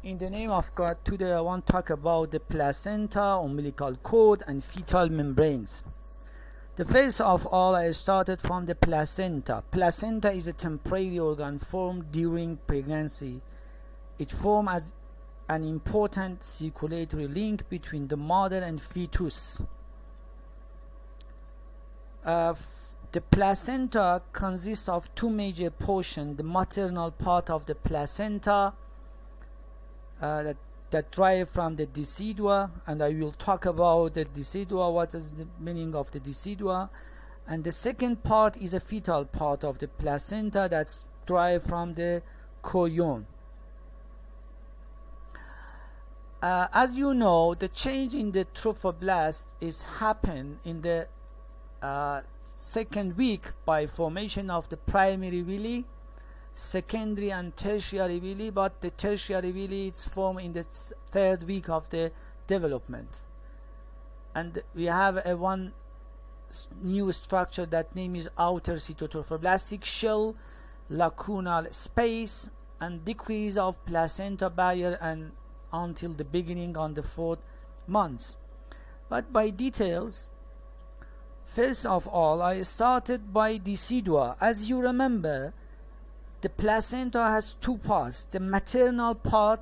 In the name of God, today I want to talk about the placenta, umbilical cord, and fetal membranes. The first of all, I started from the placenta. Placenta is a temporary organ formed during pregnancy. It forms as an important circulatory link between the mother and fetus. The placenta consists of two major portions: the maternal part of the placenta that derive from the decidua, and I will talk about the decidua, what is the meaning of the decidua. And the second part is a fetal part of the placenta that's derived from the chorion. As you know, the change in the trophoblast is happen in the second week by formation of the primary villi, secondary and tertiary villi, but the tertiary villi is formed in the third week of the development. And we have one new structure that name is outer cytotrophoblastic shell, lacunal space, and decrease of placenta barrier and until the beginning on the 4th months. But by details, first of all, I started by decidua. As you remember, the placenta has two parts, the maternal part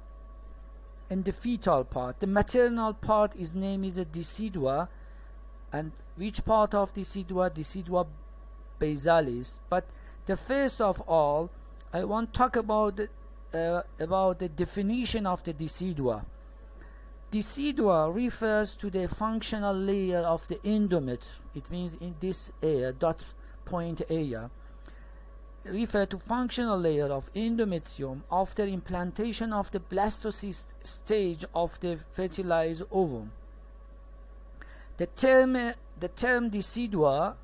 and the fetal part. The maternal part is named is a decidua, and which part of decidua? Decidua basalis. But the first of all, I want to talk about the definition of the decidua. Decidua refers to the functional layer of the endometrium. It means in this area, dot point area, refer to functional layer of endometrium after implantation of the blastocyst stage of the fertilized ovum. The term decidua,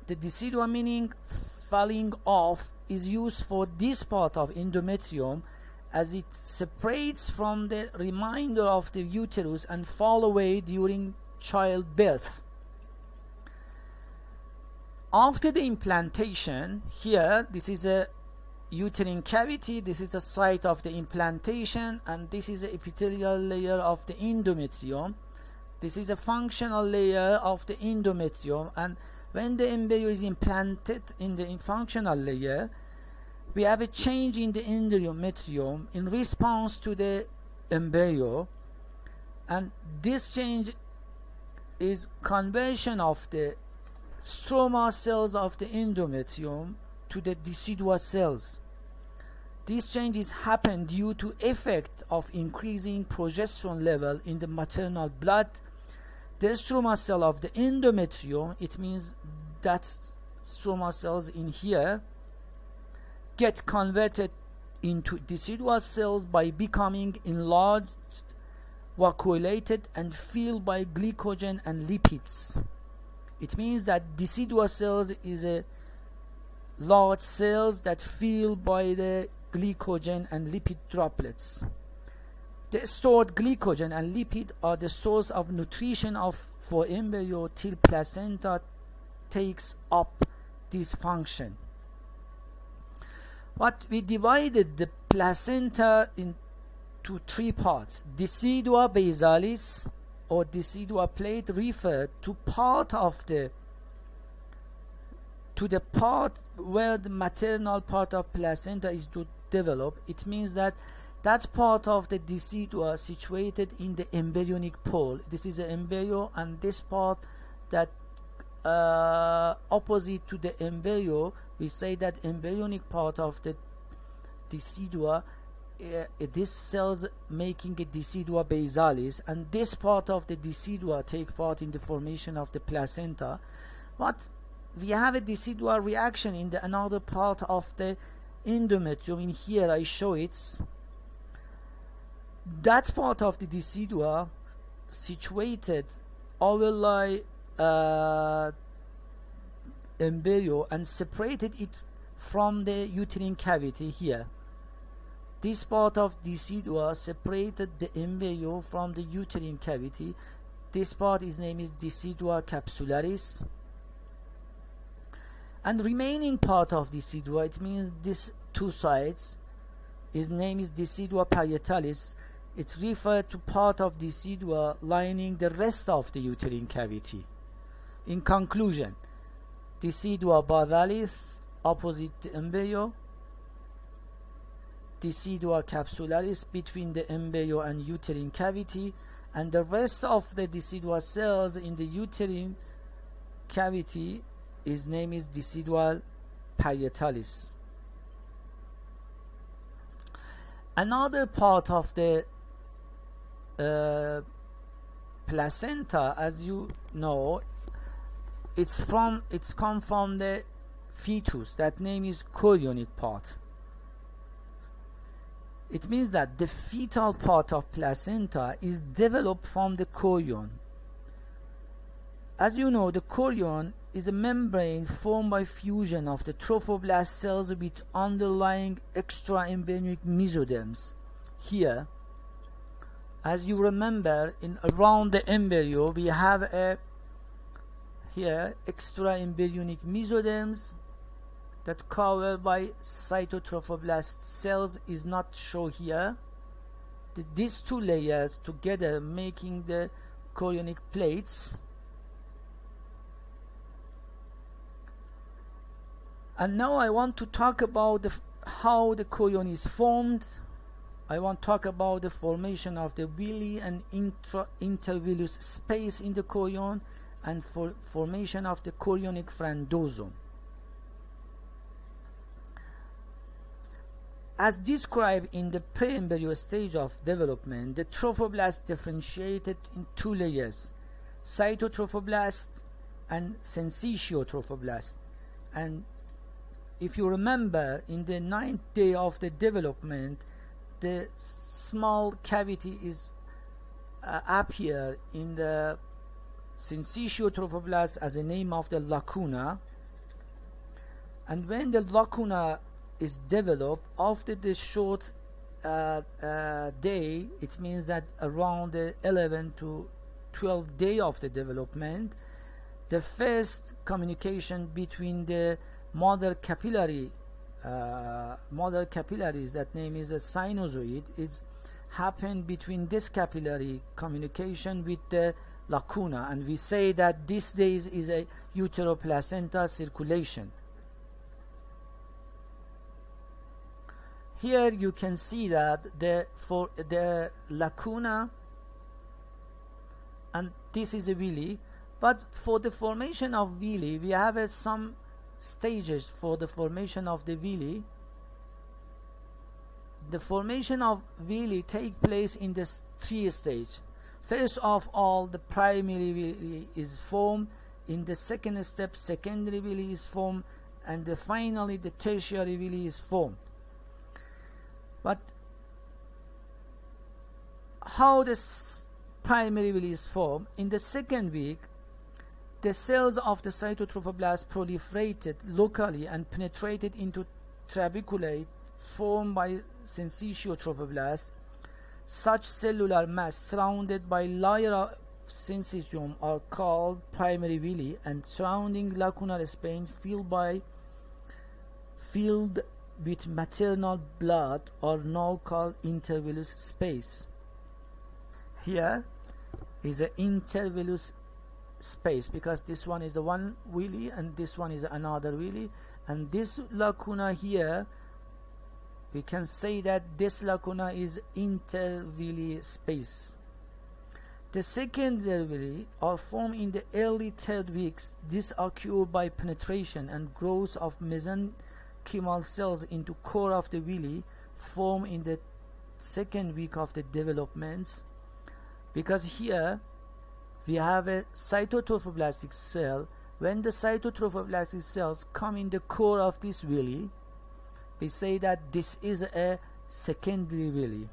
the decidua meaning falling off, is used for this part of endometrium as it separates from the remainder of the uterus and fall away during childbirth. After the implantation, here this is a uterine cavity, this is the site of the implantation, and this is the epithelial layer of the endometrium. This is a functional layer of the endometrium, and when the embryo is implanted in the functional layer, we have a change in the endometrium in response to the embryo, and this change is conversion of the stroma cells of the endometrium to the decidua cells. These changes happen due to effect of increasing progesterone level in the maternal blood. The stroma cell of the endometrium, it means that stroma cells in here, get converted into decidua cells by becoming enlarged, vacuolated, and filled by glycogen and lipids. It means that decidua cells is a large cells that filled by the glycogen and lipid droplets. The stored glycogen and lipid are the source of nutrition for embryo till placenta takes up this function. But we divided the placenta into three parts. Decidua basalis or decidua plate refer to the part where the maternal part of placenta is to develop. It means that that's part of the decidua situated in the embryonic pole. This is an embryo, and this part that opposite to the embryo, we say that embryonic part of the decidua, this cells making a decidua basalis, and this part of the decidua take part in the formation of the placenta. But we have a decidua reaction in the another part of the endometrium. In here I show it. That part of the decidua situated overlie embryo and separated it from the uterine cavity here. This part of decidua separated the embryo from the uterine cavity. This part is named is decidua capsularis. And remaining part of decidua, it means these two sides, Its name is decidua parietalis. It's referred to part of decidua lining the rest of the uterine cavity. In conclusion, decidua bardalis opposite the embryo, decidua capsularis between the embryo and uterine cavity, and the rest of the decidua cells in the uterine cavity, its name is decidua parietalis. Another part of the placenta, as you know, it's come from the fetus. That name is chorionic part. It means that the fetal part of placenta is developed from the chorion. As you know, the chorion is a membrane formed by fusion of the trophoblast cells with underlying extraembryonic mesoderms. Here, as you remember, in around the embryo we have a here extraembryonic mesoderms that covered by cytotrophoblast cells is not shown here. These two layers together making the chorionic plates. And now I want to talk about how the chorion is formed. I want to talk about the formation of the villi and intervillous space in the chorion, and formation of the chorionic frandosome. As described in the pre-embryo stage of development, the trophoblast differentiated in two layers, cytotrophoblast and syncytiotrophoblast. And if you remember, in the 9th day of the development, the small cavity is appear in the syncytiotrophoblast as a name of the lacuna. And when the lacuna is developed after the short day, it means that around the 11 to 12th day of the development, the first communication between the mother capillaries, that name is a sinusoid, it's happened between this capillary communication with the lacuna, and we say that this days is a uteroplacenta circulation. Here you can see that for the lacuna, and this is a villi, but for the formation of villi we have some stages for the formation of the villi. The formation of villi take place in the 3 stages. First of all, the primary villi is formed. In the second step, secondary villi is formed, and finally the tertiary villi is formed. But how the primary villi is formed? In the second week, the cells of the cytotrophoblast proliferated locally and penetrated into trabeculae formed by syncytiotrophoblast. Such cellular mass surrounded by layer of syncytium are called primary villi, and surrounding lacunar space filled with maternal blood are now called intervillous space. Here is an intervillous space because this one is a one villi and this one is another villi, and this lacuna here we can say that this lacuna is intervilli space. The secondary villi are formed in the early 3rd weeks. This occurs by penetration and growth of mesenchymal cells into core of the villi, formed in the 2nd week of the developments, because here we have a cytotrophoblastic cell. When the cytotrophoblastic cells come in the core of this villi, we say that this is a secondary villi.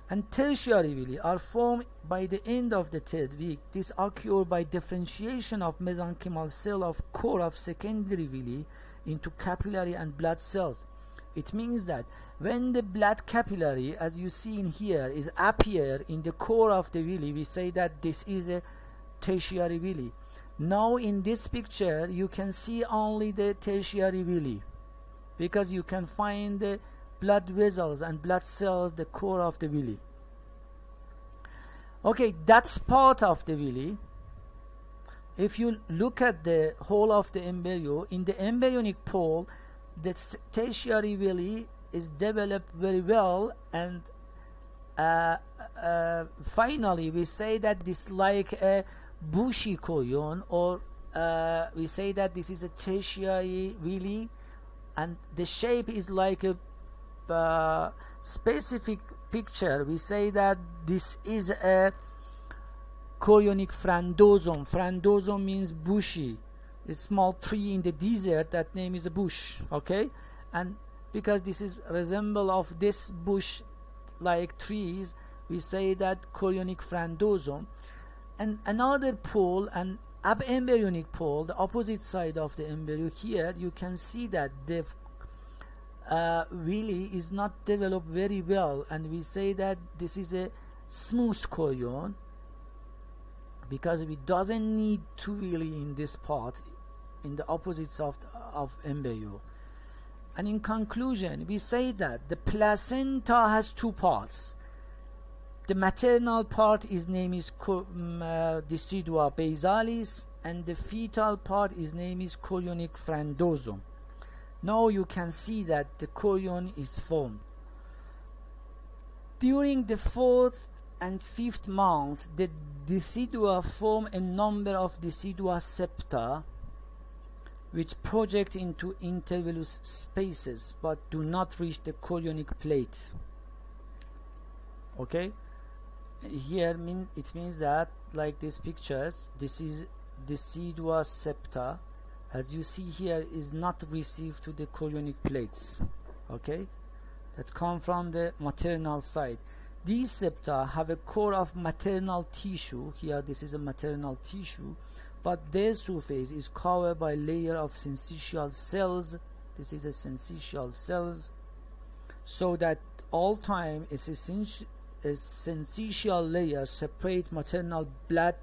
And tertiary villi are formed by the end of the 3rd week. This occurs by differentiation of mesenchymal cell of core of secondary villi into capillary and blood cells. It means that when the blood capillary, as you see in here, is appear in the core of the villi, we say that this is a tertiary villi. Now in this picture you can see only the tertiary villi, because you can find the blood vessels and blood cells, the core of the villi. Okay, that's part of the villi. If you look at the whole of the embryo, in the embryonic pole, the tertiary villi is developed very well, and finally we say that this like a bushy chorion, or we say that this is a tertiary villi, and the shape is like a specific picture. We say that this is a chorionic frondosome. Frondosome means bushy. A small tree in the desert, that name is a bush. Okay, and because this is resemble of this bush like trees, we say that chorionic frondosome. And another pole, an abembryonic pole, the opposite side of the embryo, here you can see that the villi is not developed very well, and we say that this is a smooth chorion, because we doesn't need two villi in this part, in the opposites of embryo. And in conclusion, we say that the placenta has two parts. The maternal part is name is decidua basalis, and the fetal part is name is chorionic frondosome. Now you can see that the chorion is formed. During the 4th and 5th months, the decidua form a number of decidua septa, which project into intervillous spaces but do not reach the chorionic plate. Okay, here it means that, like these pictures, this is decidua septa, as you see here, is not received to the chorionic plates. Okay, that come from the maternal side. These septa have a core of maternal tissue. Here this is a maternal tissue, but their surface is covered by a layer of syncytial cells. This is a syncytial cells, so that all time a syncytial layer separate maternal blood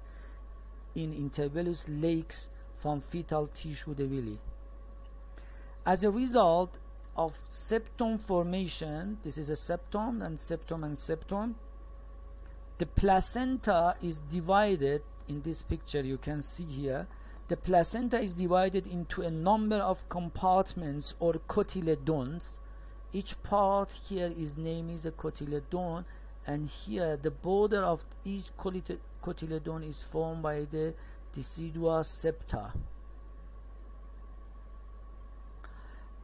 in intervillous lakes from fetal tissue, the villi. As a result of septum formation, this is a septum and septum and septum, the placenta is divided. In this picture you can see here, the placenta is divided into a number of compartments or cotyledons. Each part here is named is a cotyledon, and here the border of each cotyledon is formed by the decidua septa.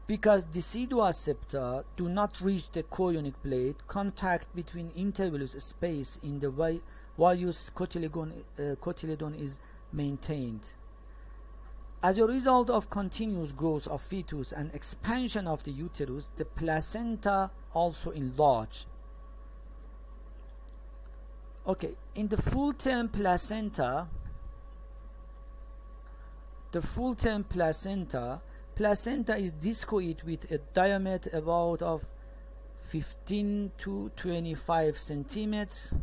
Because decidua septa do not reach the chorionic plate, contact between intervillous space in the various cotyledon is maintained. As a result of continuous growth of fetus and expansion of the uterus, the placenta also enlarge. Okay, in the full-term placenta, placenta is discoid with a diameter about of 15 to 25 centimeters,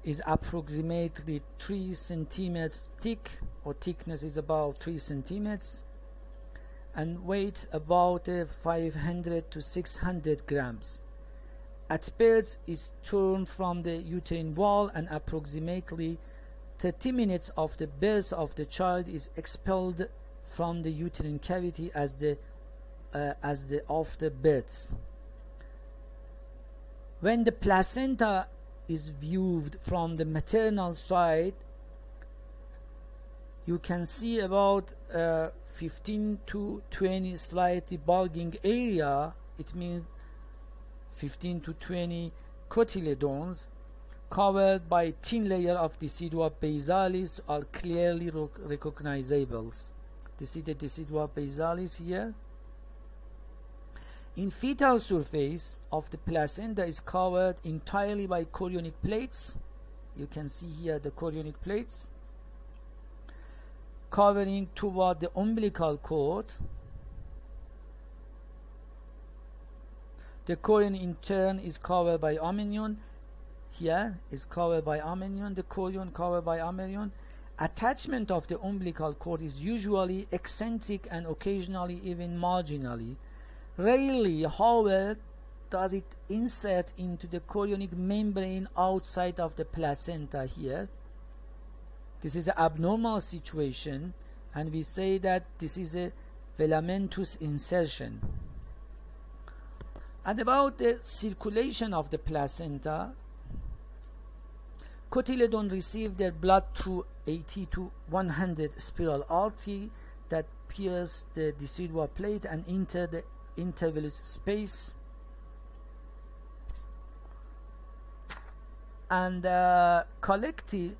is approximately 3 centimeters thick, or thickness is about 3 centimeters, and weight about 500 to 600 grams. At birth is torn from the uterine wall, and approximately 30 minutes after birth of the child is expelled from the uterine cavity as the after birth. When the placenta is viewed from the maternal side, you can see about 15 to 20 slightly bulging area. It means 15 to 20 cotyledons covered by thin layer of decidua basalis are clearly recognizable. This is the decidua basalis here. In fetal surface of the placenta is covered entirely by chorionic plates. You can see here the chorionic plates covering toward the umbilical cord. The chorion in turn is covered by amnion. Here is covered by amnion, the chorion covered by amnion. Attachment of the umbilical cord is usually eccentric and occasionally even marginally. Rarely, however, does it insert into the chorionic membrane outside of the placenta here. This is an abnormal situation, and we say that this is a filamentous insertion. And about the circulation of the placenta, cotyledon receive their blood through 80 to 100 spiral artery that pierce the decidual plate and enter the intervillous space. And collectively,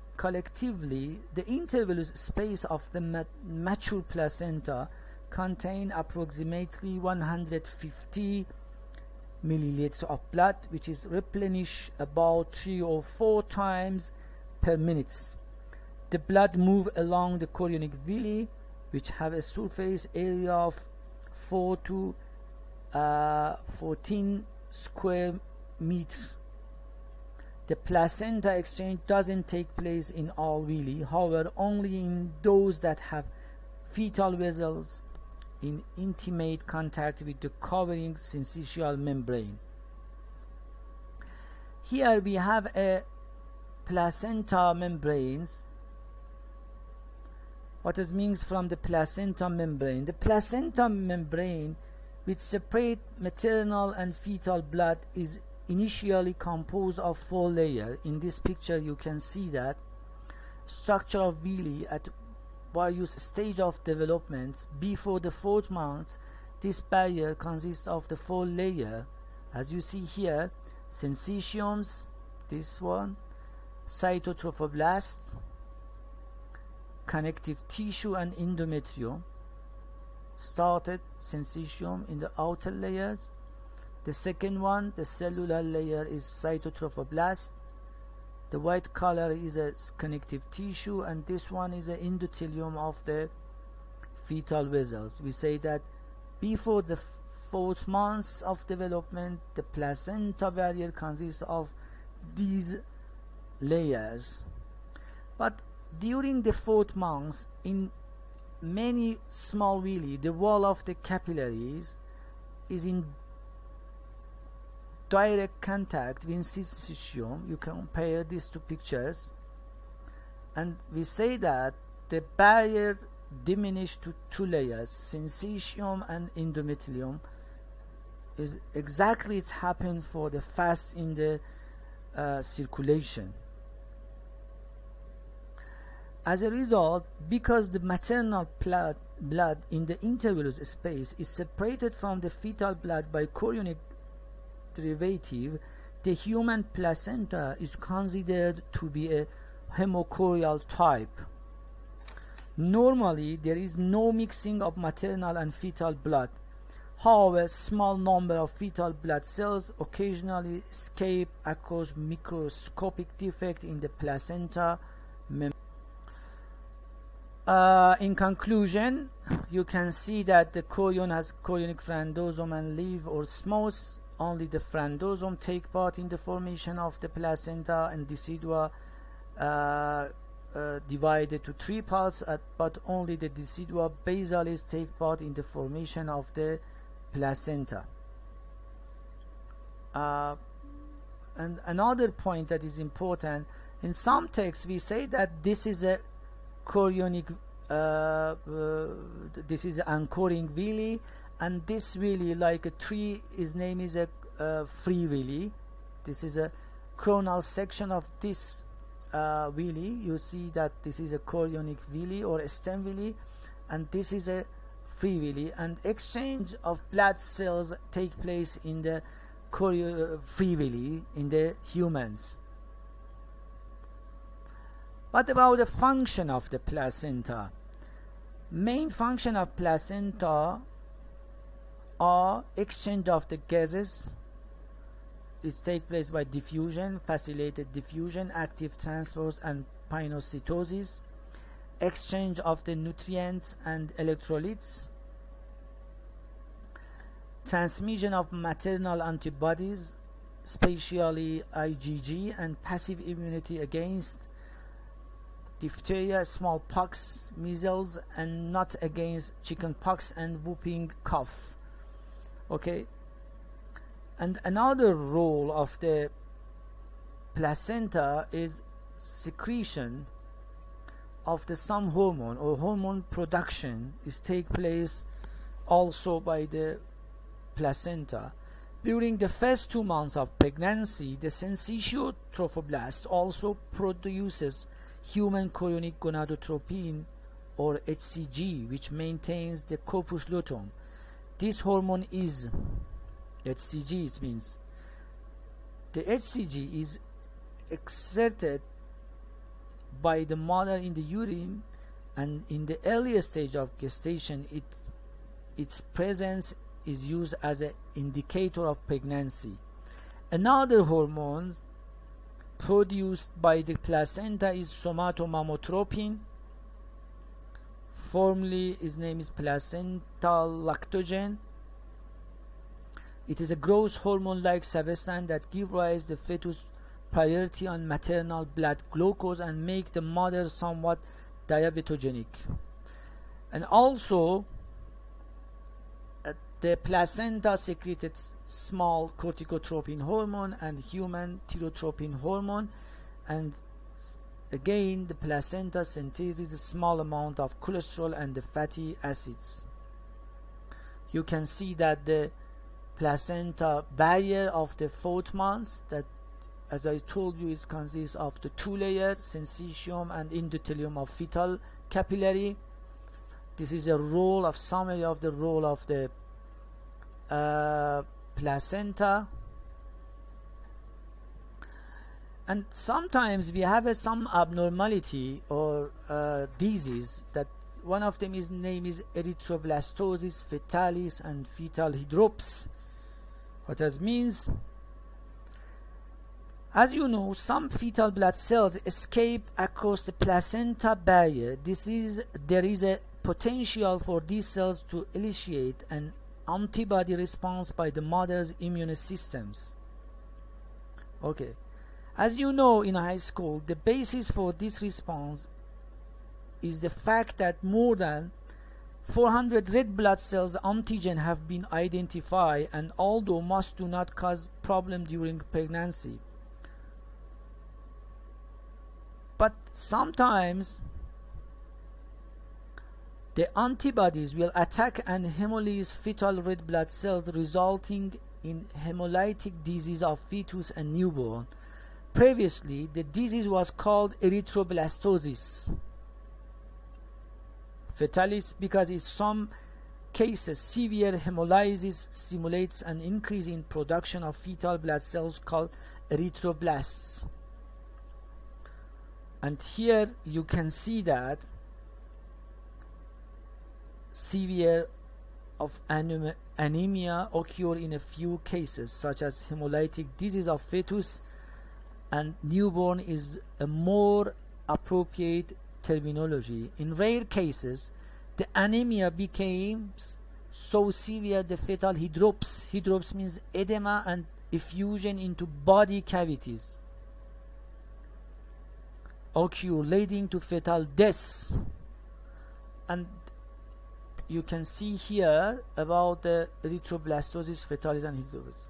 the intervillous space of the mature placenta contain approximately 150 milliliters of blood, which is replenished about 3 or 4 times per minute. The blood move along the chorionic villi, which have a surface area of 4 to 14 square meters. The placenta exchange doesn't take place in all villi, however, only in those that have fetal vessels in intimate contact with the covering syncytial membrane. Here we have a placenta membranes. What this means from the placenta membrane? The placenta membrane, which separate maternal and fetal blood, is initially composed of 4 layers. In this picture you can see that structure of villi at various stage of development. Before the 4th month, this barrier consists of the 4 layers, as you see here: syncytiums, this one, cytotrophoblast, connective tissue, and endometrium. Started syncytium in the outer layers. The second one, the cellular layer, is cytotrophoblast. The white color is a connective tissue, and this one is an endothelium of the fetal vessels. We say that before the 4th month of development, the placenta barrier consists of these layers. But during the 4th month, in many small villi, the wall of the capillaries is in direct contact with syncytium. You compare these 2 pictures, and we say that the barrier diminished to 2 layers, syncytium and endometrium. Is exactly it's happened for the fast in the circulation. As a result, because the maternal blood in the intervillous space is separated from the fetal blood by chorionic derivative, the human placenta is considered to be a hemochorial type. Normally, there is no mixing of maternal and fetal blood. However, small number of fetal blood cells occasionally escape across microscopic defect in the placenta membrane. In conclusion, you can see that the chorion has chorionic frandosome and leaf or smooth. Only the frandosome take part in the formation of the placenta, and decidua divided to 3 parts, but only the decidua basalis take part in the formation of the placenta. And another point that is important, in some texts we say that this is a chorionic, this is anchoring villi, and this villi, like a tree, his name is a free villi. This is a coronal section of this villi. You see that this is a chorionic villi or a stem villi, and this is a free villi, and exchange of blood cells take place in the free villi in the humans. What about the function of the placenta? Main function of placenta are exchange of the gases. It takes place by diffusion, facilitated diffusion, active transport, and pinocytosis. Exchange of the nutrients and electrolytes. Transmission of maternal antibodies, especially IgG, and passive immunity against diphtheria, smallpox, measles, and not against chickenpox and whooping cough. Okay, and another role of the placenta is secretion of the some hormone, or hormone production is take place also by the placenta. During the first 2 months of pregnancy, the sensitio trophoblast also produces human chorionic gonadotropin, or HCG, which maintains the corpus luteum. This hormone is HCG, it means the HCG is exerted by the mother in the urine, and in the earliest stage of gestation its presence is used as an indicator of pregnancy. Another hormone produced by the placenta is somatomammotropin. Formerly its name is placental lactogen. It is a growth hormone-like substance that gives rise to the fetus priority on maternal blood glucose and make the mother somewhat diabetogenic. And also the placenta secreted small corticotropin hormone and human tyrotropin hormone, and again the placenta synthesizes a small amount of cholesterol and the fatty acids. You can see that the placenta barrier of the 4th month, that as I told you, it consists of the 2 layers, syncytium and endothelium of fetal capillary. This is a role of summary of the role of the placenta. And sometimes we have some abnormality or disease, that one of them is name is erythroblastosis fetalis and fetal hydrops. What that means, as you know, some fetal blood cells escape across the placenta barrier. There is a potential for these cells to initiate an antibody response by the mother's immune systems. Okay, as you know, in high school, the basis for this response is the fact that more than 400 red blood cells antigen have been identified, and although most do not cause problem during pregnancy, but sometimes the antibodies will attack and hemolyze fetal red blood cells, resulting in hemolytic disease of fetus and newborn. Previously, the disease was called erythroblastosis fetalis because in some cases severe hemolysis stimulates an increase in production of fetal blood cells called erythroblasts. And here you can see that severe of anemia occur in a few cases, such as hemolytic disease of fetus and newborn is a more appropriate terminology. In rare cases, the anemia becomes so severe the fetal hydrops means edema and effusion into body cavities occur, leading to fetal death. And you can see here about the erythroblastosis fetalis and hydrops.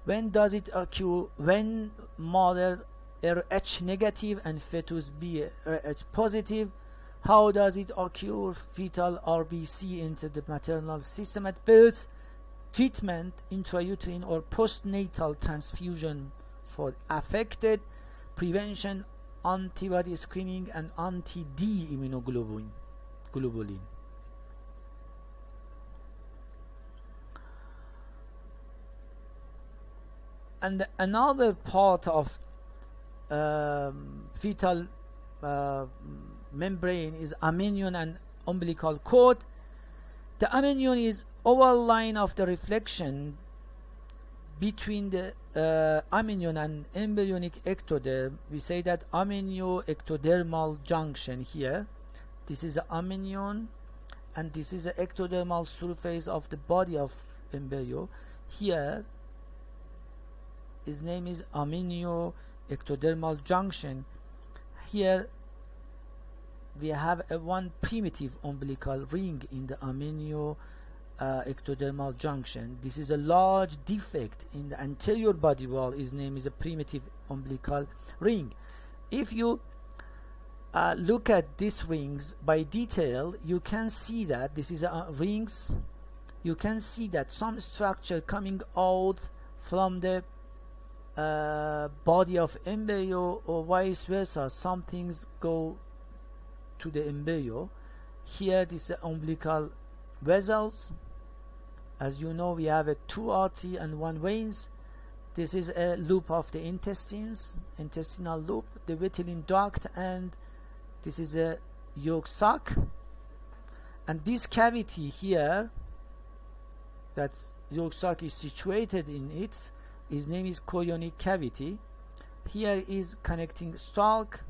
When does it occur? When mother Rh negative and fetus be Rh positive. How does it occur? Fetal RBC into the maternal system at birth. Treatment, intrauterine or postnatal transfusion for affected. Prevention, antibody screening and anti-D immunoglobulin. And another part of fetal membrane is amnion and umbilical cord. The amnion is oval line of the reflection between the amnion and embryonic ectoderm. We say that amnio-ectodermal junction here. This is the amnion and this is the ectodermal surface of the body of embryo. Here his name is amnio-ectodermal junction. Here we have one primitive umbilical ring in the ectodermal junction. This is a large defect in the anterior body wall. Its name is a primitive umbilical ring. If you look at these rings by detail, you can see that this is rings. You can see that some structure coming out from the body of embryo, or vice versa. Some things go to the embryo. Here this is umbilical vessels. As you know, we have a 2 artery and 1 veins. This is a loop of the intestines, intestinal loop, the vitelline duct, and this is a yolk sac. And this cavity here, that yolk sac is situated in it, its name is chorionic cavity. Here is connecting stalk,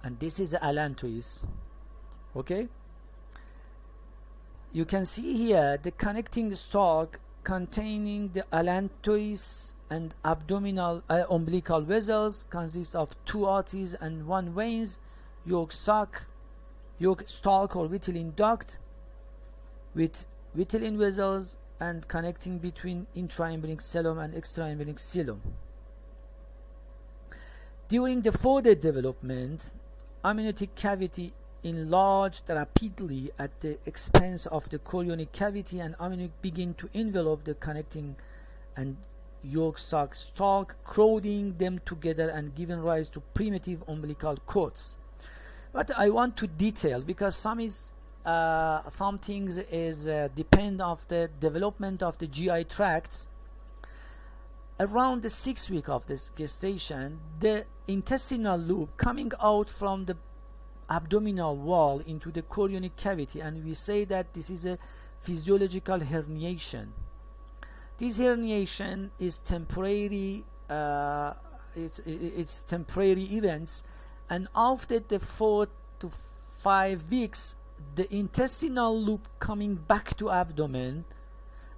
and this is the allantois. Okay, you can see here the connecting stalk containing the allantois and abdominal umbilical vessels consists of 2 arteries and 1 veins, yolk sac, yolk stalk or vitelline duct with vitelline vessels, and connecting between intraembryonic xylem and extraembryonic xylem. During the further development, amniotic cavity enlarged rapidly at the expense of the chorionic cavity, and amniotic begin to envelop the connecting and yolk sac stalk, crowding them together and giving rise to primitive umbilical cords. But I want to detail, because some things is depend of the development of the GI tracts. Around the 6th week of this gestation, the intestinal loop coming out from the abdominal wall into the chorionic cavity, and we say that this is a physiological herniation. This herniation is temporary. It's temporary events, and after the 4 to 5 weeks, the intestinal loop coming back to abdomen,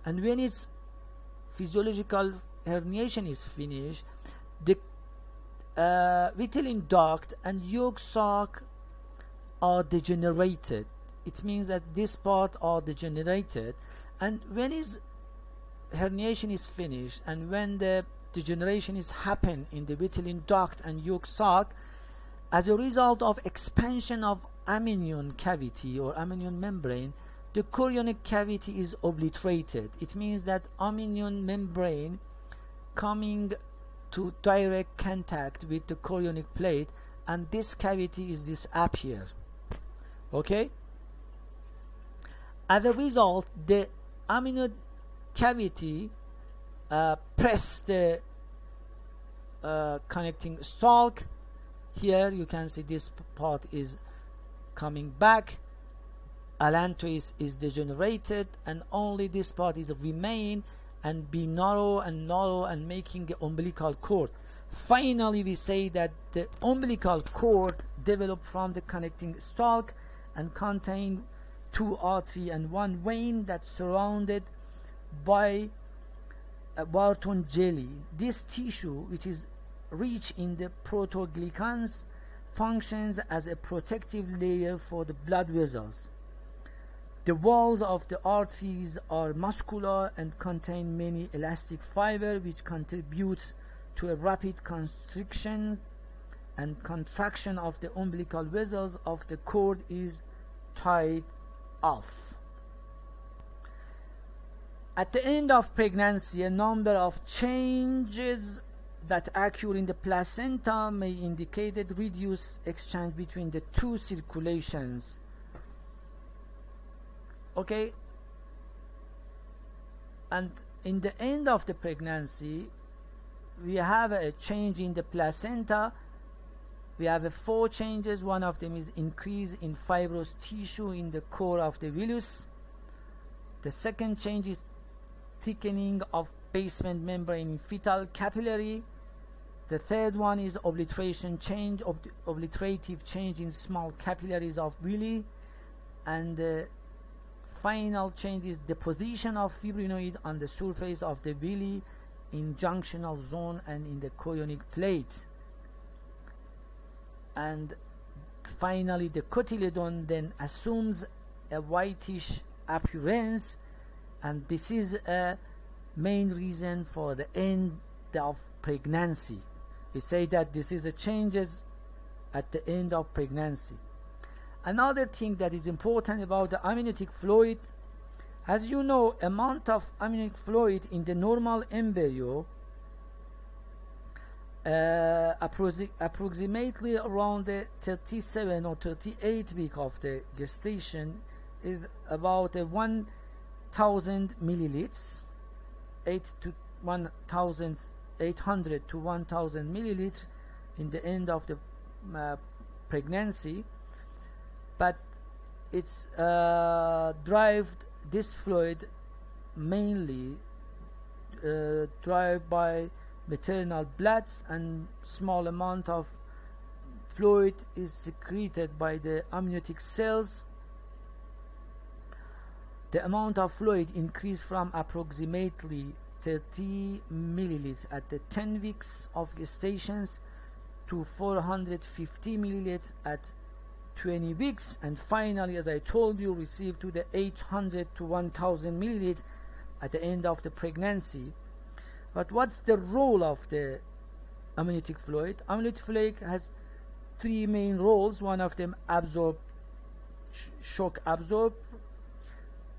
and when its physiological herniation is finished, the vitelline duct and yolk sac are degenerated. It means that this part are degenerated, and when its herniation is finished and when the degeneration is happen in the vitelline duct and yolk sac, as a result of expansion of amnion cavity or amnion membrane, the chorionic cavity is obliterated. It means that amnion membrane coming to direct contact with the chorionic plate, and this cavity is disappear. Okay, as a result, the amnion cavity press the connecting stalk. Here you can see this part is coming back, allantois is degenerated, and only this part is remain and be narrow and making the umbilical cord. Finally, we say that the umbilical cord developed from the connecting stalk and contain 2 artery and 1 vein that's surrounded by a Wharton jelly. This tissue, which is rich in the protoglycans, functions as a protective layer for the blood vessels. The walls of the arteries are muscular and contain many elastic fiber, which contributes to a rapid constriction and contraction of the umbilical vessels of the cord is tied off. At the end of pregnancy, a number of changes that occur in the placenta may indicate a reduced exchange between the 2 circulations. Okay, and in the end of the pregnancy, we have a change in the placenta. We have 4 changes. One of them is increase in fibrous tissue in the core of the villus. The second change is thickening of basement membrane in fetal capillary. The third one is obliterative change in small capillaries of villi. And the final change is deposition of fibrinoid on the surface of the villi in junctional zone and in the chorionic plate. And finally, the cotyledon then assumes a whitish appearance, and this is a main reason for the end of pregnancy. We say that this is a changes at the end of pregnancy. Another thing that is important about the amniotic fluid, as you know, amount of amniotic fluid in the normal embryo approximately around the 37 or 38 week of the gestation is about 1,000 milliliters, 800 to 1,000 milliliters in the end of the pregnancy, but it's derived, this fluid mainly derived by maternal bloods, and small amount of fluid is secreted by the amniotic cells. The amount of fluid increased from approximately 30 milliliters at the 10 weeks of gestations to 450 milliliters at 20 weeks, and finally, as I told you, received to the 800 to 1,000 milliliters at the end of the pregnancy. But what's the role of the amniotic fluid? Amniotic fluid has three main roles. One of them shock absorb,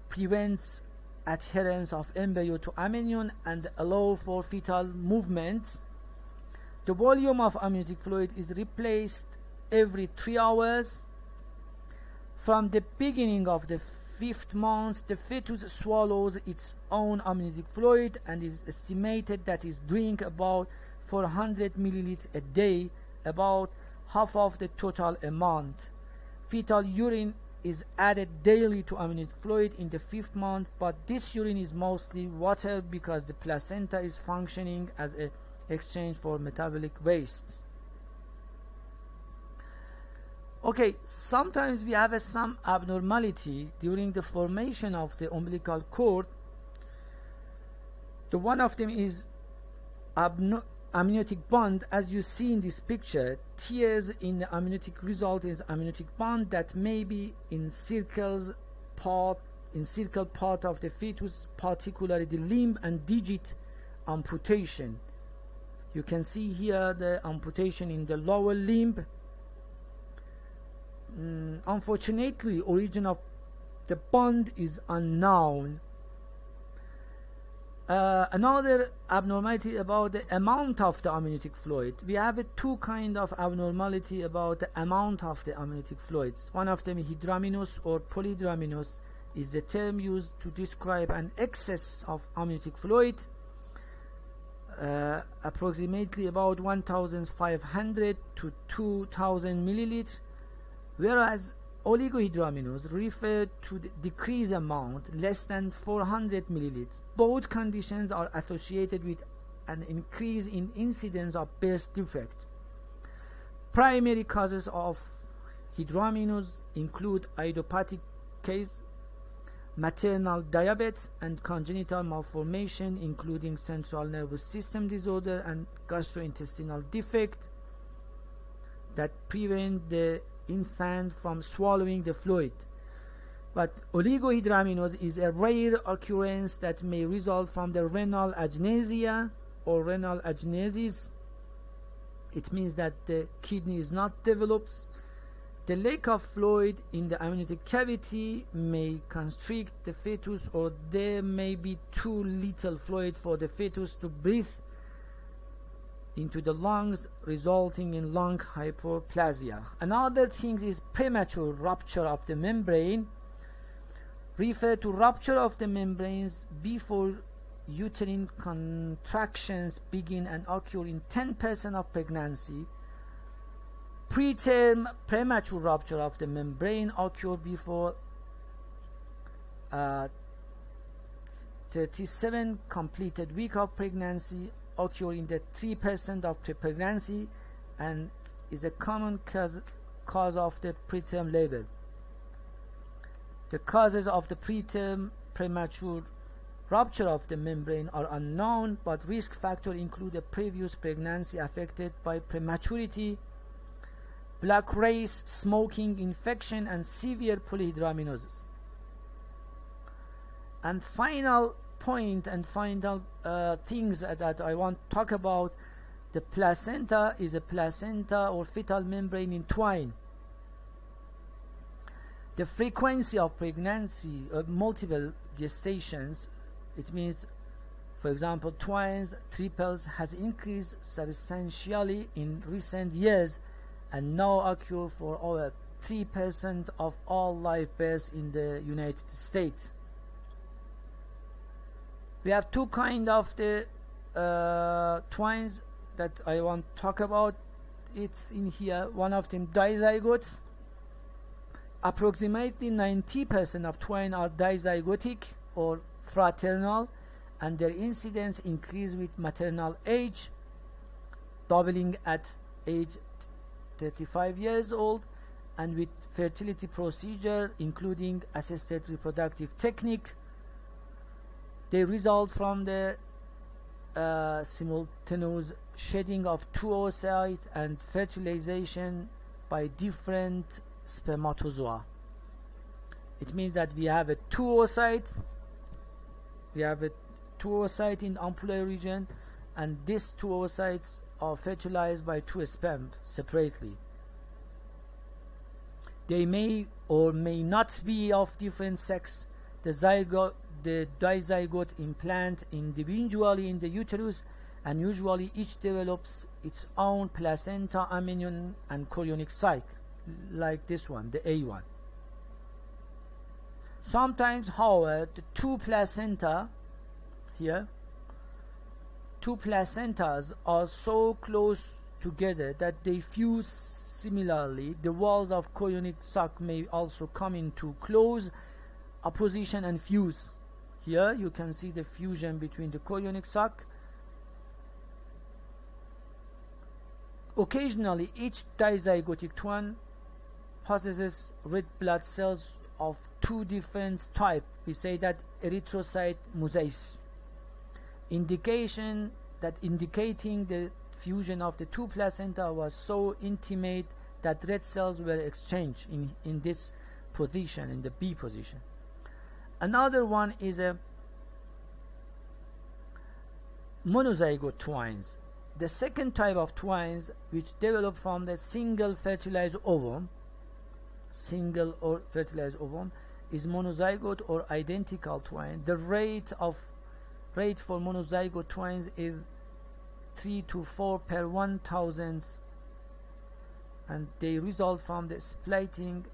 prevents adherence of embryo to amnion, and allow for fetal movement. The volume of amniotic fluid is replaced every 3 hours. From the beginning of the 5th month, the fetus swallows its own amniotic fluid, and is estimated that it drinks about 400 milliliters a day, about half of the total amount. Fetal urine is added daily to amniotic fluid in the 5th month, but this urine is mostly water because the placenta is functioning as an exchange for metabolic wastes. Okay, sometimes we have some abnormality during the formation of the umbilical cord. The one of them is amniotic bond. As you see in this picture, tears in the amniotic result in amniotic bond that may be in circle part of the fetus, particularly the limb and digit amputation. You can see here the amputation in the lower limb. Unfortunately, origin of the bond is unknown. Another abnormality about the amount of the amniotic fluid. We have two kind of abnormality about the amount of the amniotic fluids. One of them, hydramnios or polyhydramnios, is the term used to describe an excess of amniotic fluid, approximately about 1,500 to 2,000 milliliters. Whereas oligohydramnios refer to the decreased amount, less than 400 milliliters. Both conditions are associated with an increase in incidence of birth defect. Primary causes of hydramnios include idiopathic case, maternal diabetes, and congenital malformation, including central nervous system disorder and gastrointestinal defect that prevent the infant from swallowing the fluid. But oligohydramnios is a rare occurrence that may result from the renal agnesia or renal agenesis. It means that the kidney is not developed. The lack of fluid in the amniotic cavity may constrict the fetus, or there may be too little fluid for the fetus to breathe into the lungs, resulting in lung hypoplasia. Another thing is premature rupture of the membrane. Refer to rupture of the membranes before uterine contractions begin and occur in 10% of pregnancy. Preterm premature rupture of the membrane occur before 37 completed week of pregnancy, occur in the 3% of pregnancy, and is a common cause of the preterm labor. The causes of the preterm premature rupture of the membrane are unknown, but risk factors include a previous pregnancy affected by prematurity, black race, smoking, infection, and severe polyhydramniosis. And final point and final things that I want to talk about, the placenta is a placenta or fetal membrane in twine. The frequency of pregnancy, multiple gestations, it means, for example, twins, triples, has increased substantially in recent years and now occur for over 3% of all live births in the United States. We have two kinds of the twins that I want to talk about. It's in here. One of them dizygote. Approximately 90% of twins are dizygotic or fraternal, and their incidence increase with maternal age, doubling at age 35 years old, and with fertility procedure including assisted reproductive technique. They result from the simultaneous shedding of two oocytes and fertilization by different spermatozoa. It means that we have a two oocytes, in ampullary region, and these two oocytes are fertilized by two sperm separately. They may or may not be of different sex. The dizygote implant individually in the uterus, and usually each develops its own placenta, amnion, and chorionic cycle, like this one, the A1. Sometimes, however, the two placentas are so close together that they fuse similarly. The walls of chorionic sac may also come into close opposition and fuse. Here you can see the fusion between the chorionic sac. Occasionally, each dizygotic twin possesses red blood cells of two different types. We say that erythrocyte mosaicism, indicating the fusion of the two placenta was so intimate that red cells were exchanged in this position, in the B position. Another one is a monozygote twins. The second type of twins, which develop from the single fertilized ovum, is monozygote or identical twin. The rate for monozygote twins is 3 to 4 per 1,000, and they result from the splitting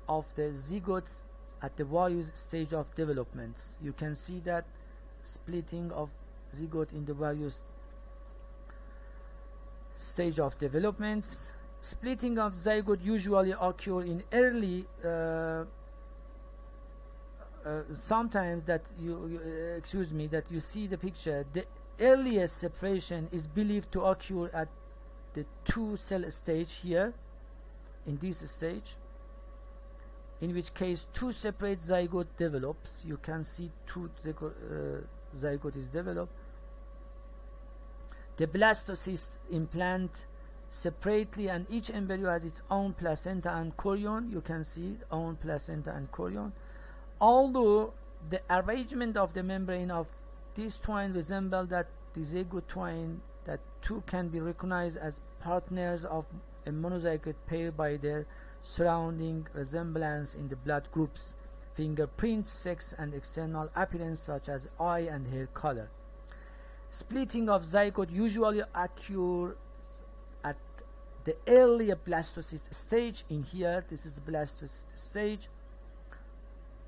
of the zygotes at the various stage of development. You can see that splitting of zygote in the various stage of development. Splitting of zygote usually occur in early sometimes that you see the picture. The earliest separation is believed to occur at the two cell stage here, in this stage, in which case two separate zygote develops. You can see two zygote is developed. The blastocyst implant separately, and each embryo has its own placenta and chorion. You can see own placenta and chorion. Although the arrangement of the membrane of this twin resemble that the zygote twin, that two can be recognized as partners of a monozygote pair by their surrounding resemblance in the blood groups, fingerprints, sex, and external appearance such as eye and hair color. Splitting of zygote usually occurs at the earlier blastocyst stage. In here, this is blastocyst stage.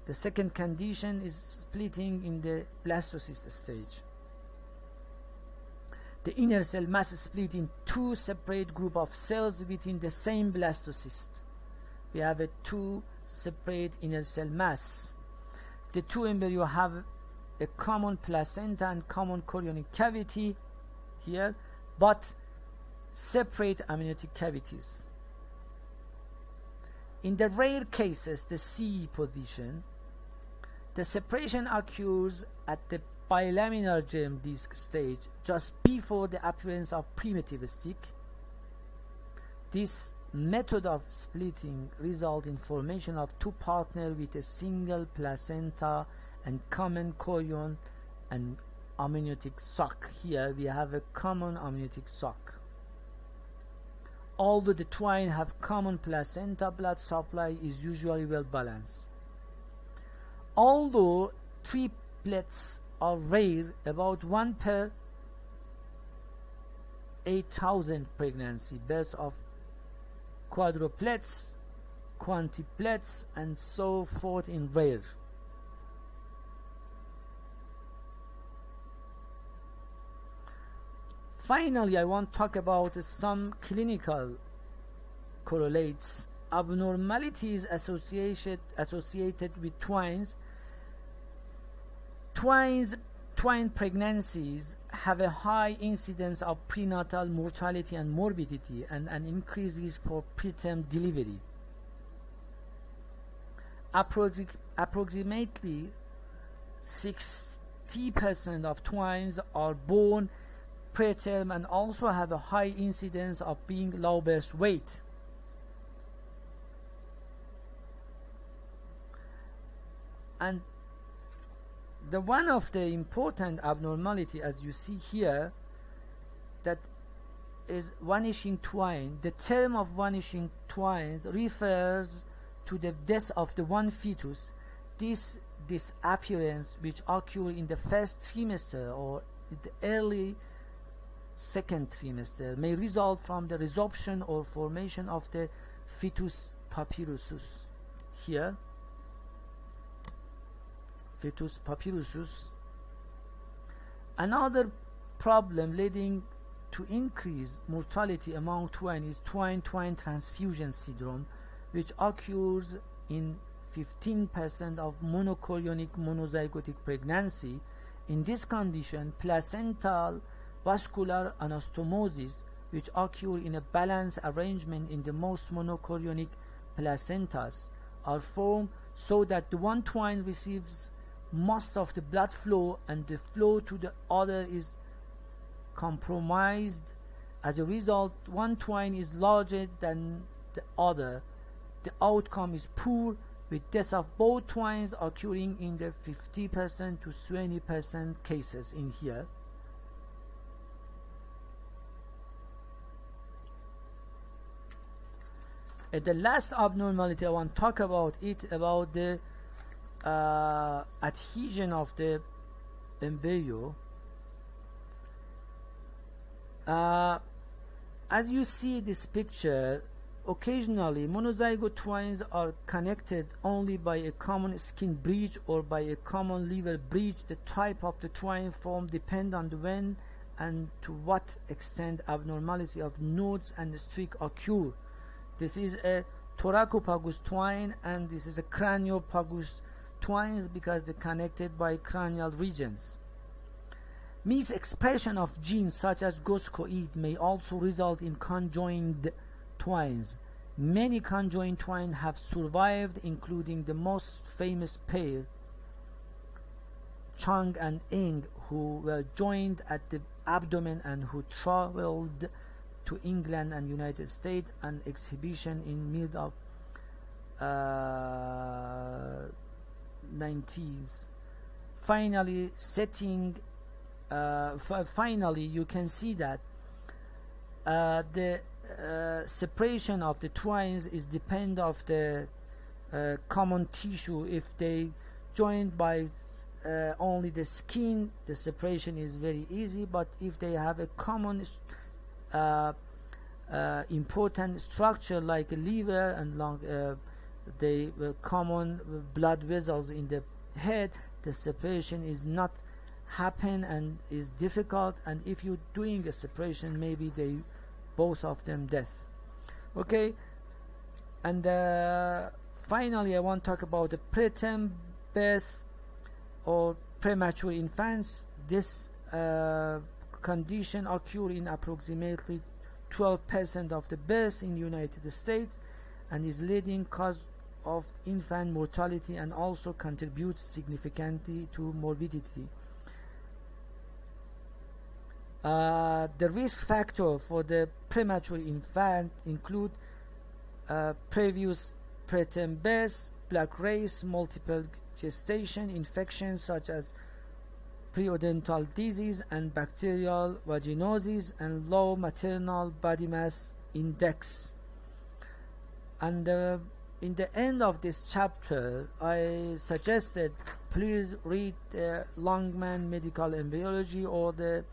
The second condition is splitting in the blastocyst stage. The inner cell mass is split in two separate group of cells within the same blastocyst. We have a two separate inner cell mass. The two embryo have a common placenta and common chorionic cavity here, but separate amniotic cavities. In the rare cases, the C position, the separation occurs at the bilaminar germ disc stage, just before the appearance of primitive stick. This method of splitting results in formation of two partners with a single placenta and common chorion and amniotic sac. Here we have a common amniotic sac. Although the twine have common placenta, blood supply is usually well balanced. Although triplets are rare, about 1 per 8,000 pregnancy, births of quadruplets, quintuplets, and so forth in rare. Finally, I want to talk about some clinical correlates. Abnormalities associated with twines. Twine pregnancies have a high incidence of prenatal mortality and morbidity, and an increased risk for preterm delivery. Approximately 60% of twins are born preterm and also have a high incidence of being low birth weight. And the one of the important abnormality, as you see here, that is vanishing twine. The term of vanishing twines refers to the death of the one fetus. This disappearance, which occurs in the first trimester or the early second trimester, may result from the resorption or formation of the fetus papyrusus. Here, fetus papyrusus. Another problem leading to increased mortality among twine is twine transfusion syndrome, which occurs in 15% of monochorionic monozygotic pregnancy. In this condition, placental vascular anastomosis, which occur in a balanced arrangement in the most monochorionic placentas, are formed so that the one twine receives most of the blood flow and the flow to the other is compromised. As a result, one twine is larger than the other. The outcome is poor, with death of both twines occurring in the 50% to 20% cases in here. The last abnormality I want to talk about about the adhesion of the embryo. As you see this picture, occasionally monozygote twins are connected only by a common skin bridge or by a common liver bridge. The type of the twine formed depends on when and to what extent abnormality of nodes and streak occur. This is a thoracopagus twine and this is a craniopagus twines because they're connected by cranial regions. Misexpression of genes such as goscoid may also result in conjoined twines. Many conjoined twines have survived, including the most famous pair, Chang and Eng, who were joined at the abdomen and who traveled to England and United States, an exhibition in mid of 90s. Finally, finally, you can see that the separation of the twines is depend of the common tissue. If they joined by only the skin, the separation is very easy, but if they have a common important structure like a liver and lung, the common blood vessels in the head, the separation is not happen and is difficult, and if you're doing a separation, maybe they both of them death. Okay, and finally I want to talk about the preterm birth or premature infants. This condition occur in approximately 12% of the births in the United States and is leading cause of infant mortality and also contributes significantly to morbidity. The risk factor for the premature infant include previous preterm birth, black race, multiple gestation, infections such as periodontal disease and bacterial vaginosis, and low maternal body mass index. And in the end of this chapter, I suggested please read the Longman Medical Embryology or the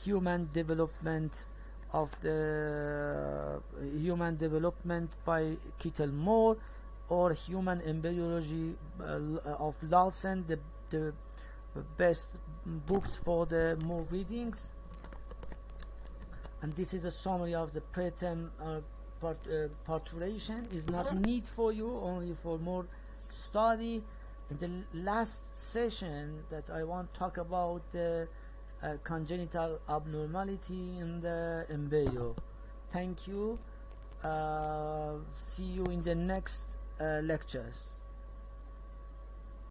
Human Development of the Human Development by Ketel Moore, or Human Embryology of Lawson, the best books for the more readings. And this is a summary of the preterm parturition. Is not need for you, only for more study. In the last session that I want to talk about the congenital abnormality in the embryo. Thank you. See you in the next lectures.